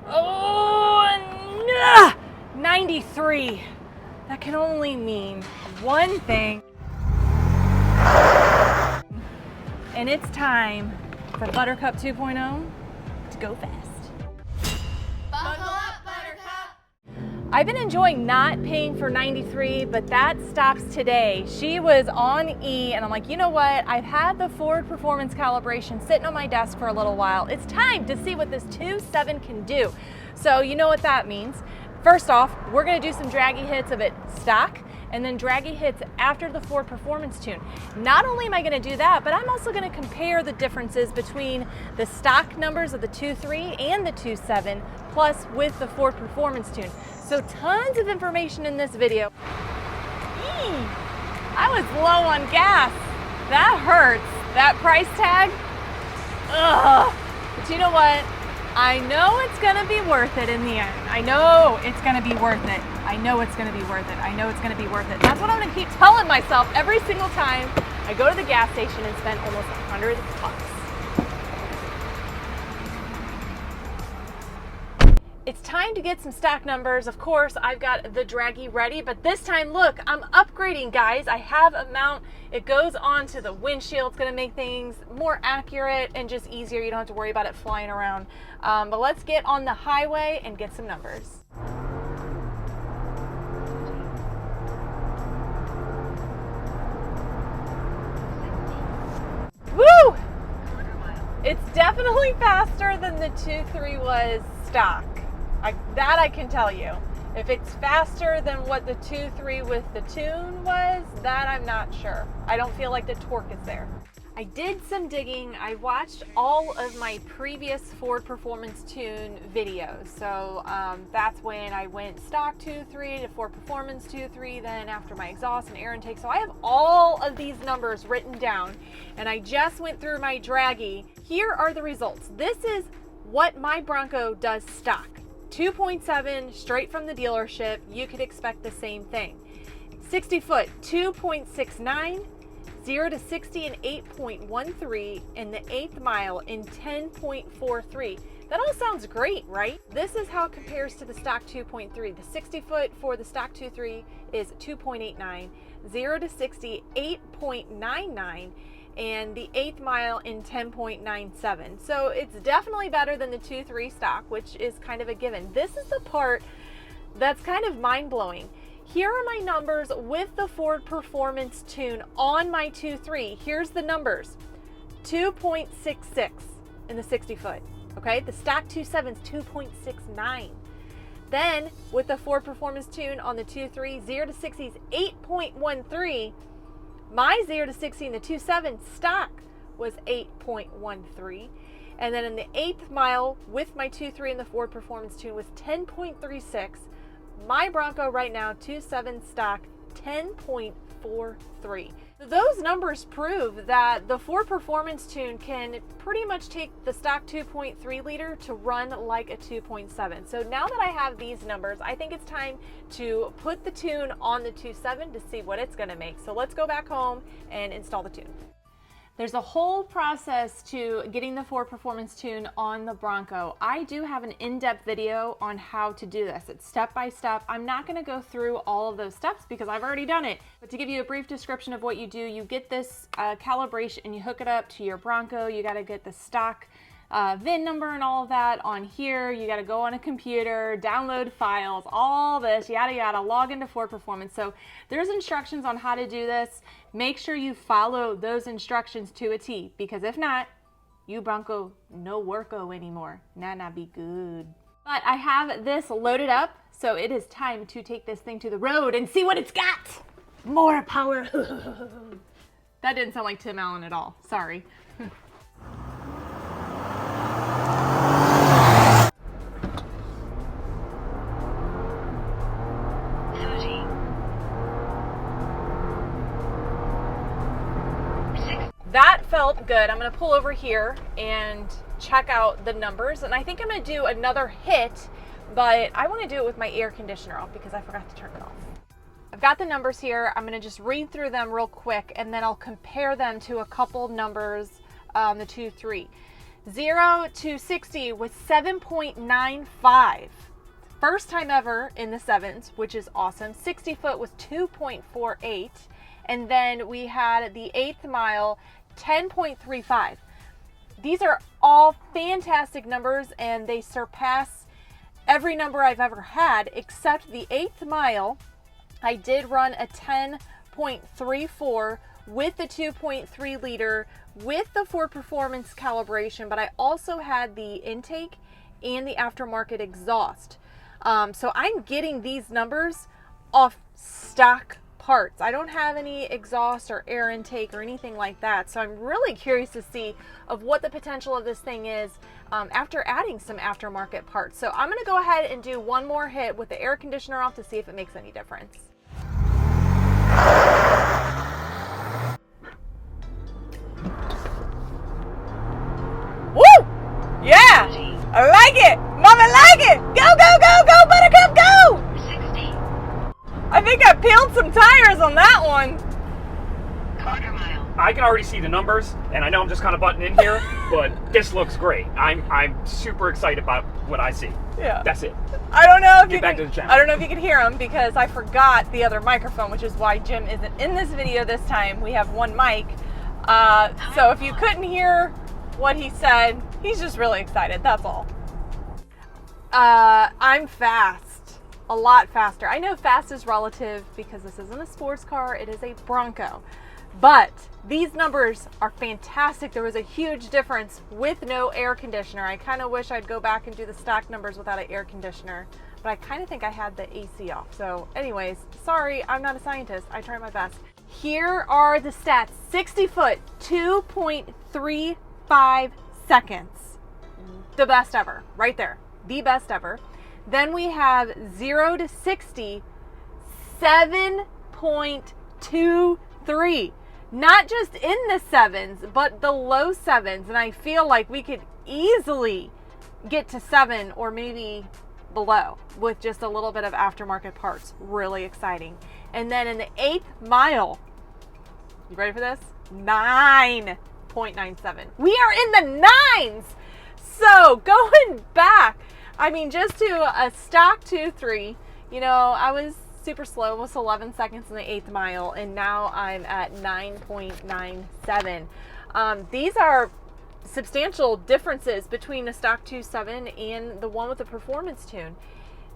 Oh, 93. That can only mean one thing. And it's time for Buttercup 2.0 to go fast. Buckle up, Buttercup! I've been enjoying not paying for 93, but that stops today. She was on E, and I'm like, you know what? I've had the Ford Performance Calibration sitting on my desk for a little while. It's time to see what this 2.7 can do. So you know what that means. First off, we're gonna do some draggy hits of it stock, and then draggy hits after the Ford Performance tune. Not only am I gonna do that, but I'm also gonna compare the differences between the stock numbers of the 2.3 and the 2.7, plus with the Ford Performance tune. So tons of information in this video. I was low on gas. That hurts. That price tag, ugh. But you know what? I know it's gonna be worth it in the end. I know it's gonna be worth it. I know it's gonna be worth it. I know it's gonna be worth it. That's what I'm gonna keep telling myself every single time I go to the gas station and spend almost $100. It's time to get some stock numbers. Of course, I've got the draggy ready, but this time, look, I'm upgrading, guys. I have a mount. It goes onto the windshield. It's gonna make things more accurate and just easier. You don't have to worry about it flying around. But let's get on the highway and get some numbers. Woo! It's definitely faster than the 2.3 was stock. That I can tell you. If it's faster than what the 2.3 with the tune was, that I'm not sure. I don't feel like the torque is there. I did some digging. I watched all of my previous Ford Performance Tune videos. So that's when I went stock 2.3 to Ford Performance 2.3, then after my exhaust and air intake. So I have all of these numbers written down, and I just went through my draggy. Here are the results. This is what my Bronco does stock. 2.7 straight from the dealership. You could expect the same thing. 60 foot, 2.69, 0 to 60 in 8.13, and the 8th mile in 10.43. That all sounds great, right? This is how it compares to the stock 2.3. The 60 foot for the stock 2.3 is 2.89, 0 to 60, 8.99, and the 8th mile in 10.97. So it's definitely better than the 2.3 stock, which is kind of a given. This is the part that's kind of mind-blowing. Here are my numbers with the Ford Performance tune on my 2.3. Here's the numbers. 2.66 in the 60 foot, okay? The stock 2.7 is 2.69. Then with the Ford Performance tune on the 2.3, 0 to 60 is 8.13. My 0 to 60 in the 2.7 stock was 8.13. And then in the 8th mile with my 2.3 in the Ford Performance tune was 10.36. My Bronco right now, 2.7 stock, 10.43. Those numbers prove that the Ford Performance tune can pretty much take the stock 2.3 liter to run like a 2.7. So now that I have these numbers, I think it's time to put the tune on the 2.7 to see what it's gonna make. So let's go back home and install the tune. There's a whole process to getting the Ford Performance tune on the Bronco. I do have an in-depth video on how to do this. It's step by step. I'm not gonna go through all of those steps because I've already done it. But to give you a brief description of what you do, you get this calibration and you hook it up to your Bronco. You gotta get the stock VIN number and all of that on here. You got to go on a computer, download files, all this, yada yada, log into Ford Performance. So there's instructions on how to do this. Make sure you follow those instructions to a T, because if not, you Bronco no worko anymore. Nah, be good. But I have this loaded up, so it is time to take this thing to the road and see what it's got. More power. That didn't sound like Tim Allen at all. Sorry. That felt good. I'm gonna pull over here and check out the numbers, and I think I'm gonna do another hit, but I wanna do it with my air conditioner off because I forgot to turn it off. I've got the numbers here. I'm gonna just read through them real quick, and then I'll compare them to a couple numbers, the 2.3. 0 to 60 was 7.95. First time ever in the 7s, which is awesome. 60 foot was 2.48. And then we had the 8th mile, 10.35. These are all fantastic numbers, and they surpass every number I've ever had, except the 8th mile. I did run a 10.34 with the 2.3 liter with the Ford Performance Calibration, but I also had the intake and the aftermarket exhaust. So I'm getting these numbers off stock parts. I don't have any exhaust or air intake or anything like that. So I'm really curious to see of what the potential of this thing is after adding some aftermarket parts. So I'm going to go ahead and do one more hit with the air conditioner off to see if it makes any difference. Woo! Yeah! I like it! Mama like it! Go, go, go, go, Buttercup, go! 60. I think I peeled some tires on that one. Quarter mile. I can already see the numbers, and I know I'm just kind of butting in here, but this looks great. I'm super excited about what I see. Yeah. That's it. I don't know if Get back to the channel. I don't know if you can hear him because I forgot the other microphone, which is why Jim isn't in this video this time. We have one mic. So if you couldn't hear what he said, he's just really excited. That's all. I'm fast. A lot faster. I know fast is relative because this isn't a sports car. It is a Bronco. But these numbers are fantastic. There was a huge difference with no air conditioner. I kind of wish I'd go back and do the stock numbers without an air conditioner, but I kind of think I had the AC off. So anyways, sorry, I'm not a scientist. I try my best. Here are the stats. 60 foot, 2.35 seconds. The best ever, right there. The best ever. Then we have 0 to 60, 7.23. Not just in the 7s, but the low 7s. And I feel like we could easily get to 7 or maybe below with just a little bit of aftermarket parts. Really exciting. And then in the 8th mile, you ready for this? 9.97. We are in the 9s. So going back, I mean, just to a stock 2.3, you know, I was super slow, almost 11 seconds in the 8th mile, and now I'm at 9.97. These are substantial differences between a stock 2.7 and the one with the performance tune.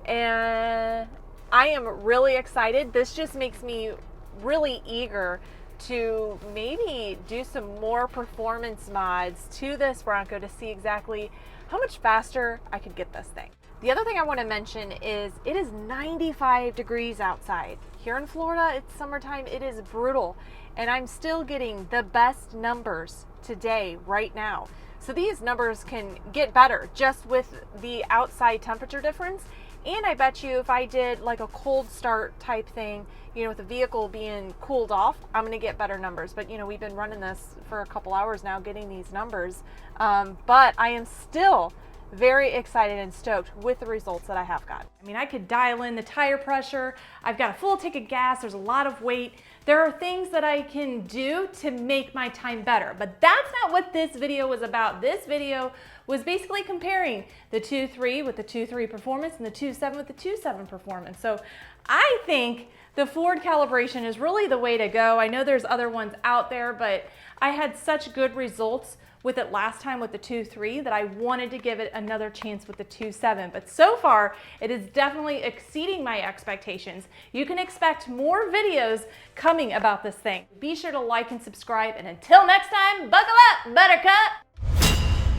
And I am really excited. This just makes me really eager to maybe do some more performance mods to this Bronco to see exactly how much faster I could get this thing. The other thing I want to mention is it is 95 degrees outside. Here in Florida, it's summertime, it is brutal, and I'm still getting the best numbers today, right now. So these numbers can get better just with the outside temperature difference. And I bet you if I did like a cold start type thing, you know, with the vehicle being cooled off, I'm going to get better numbers. But, you know, we've been running this for a couple hours now getting these numbers. But I am still very excited and stoked with the results that I have got. I mean, I could dial in the tire pressure. I've got a full tank of gas. There's a lot of weight. There are things that I can do to make my time better, but that's not what this video was about. This video was basically comparing the 2.3 with the 2.3 performance and the 2.7 with the 2.7 performance. So I think the Ford Calibration is really the way to go. I know there's other ones out there, but I had such good results with it last time with the 2.3 that I wanted to give it another chance with the 2.7. But so far, it is definitely exceeding my expectations. You can expect more videos coming about this thing. Be sure to like and subscribe, and until next time, buckle up, Buttercup!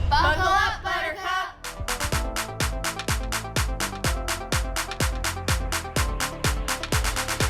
Buckle up,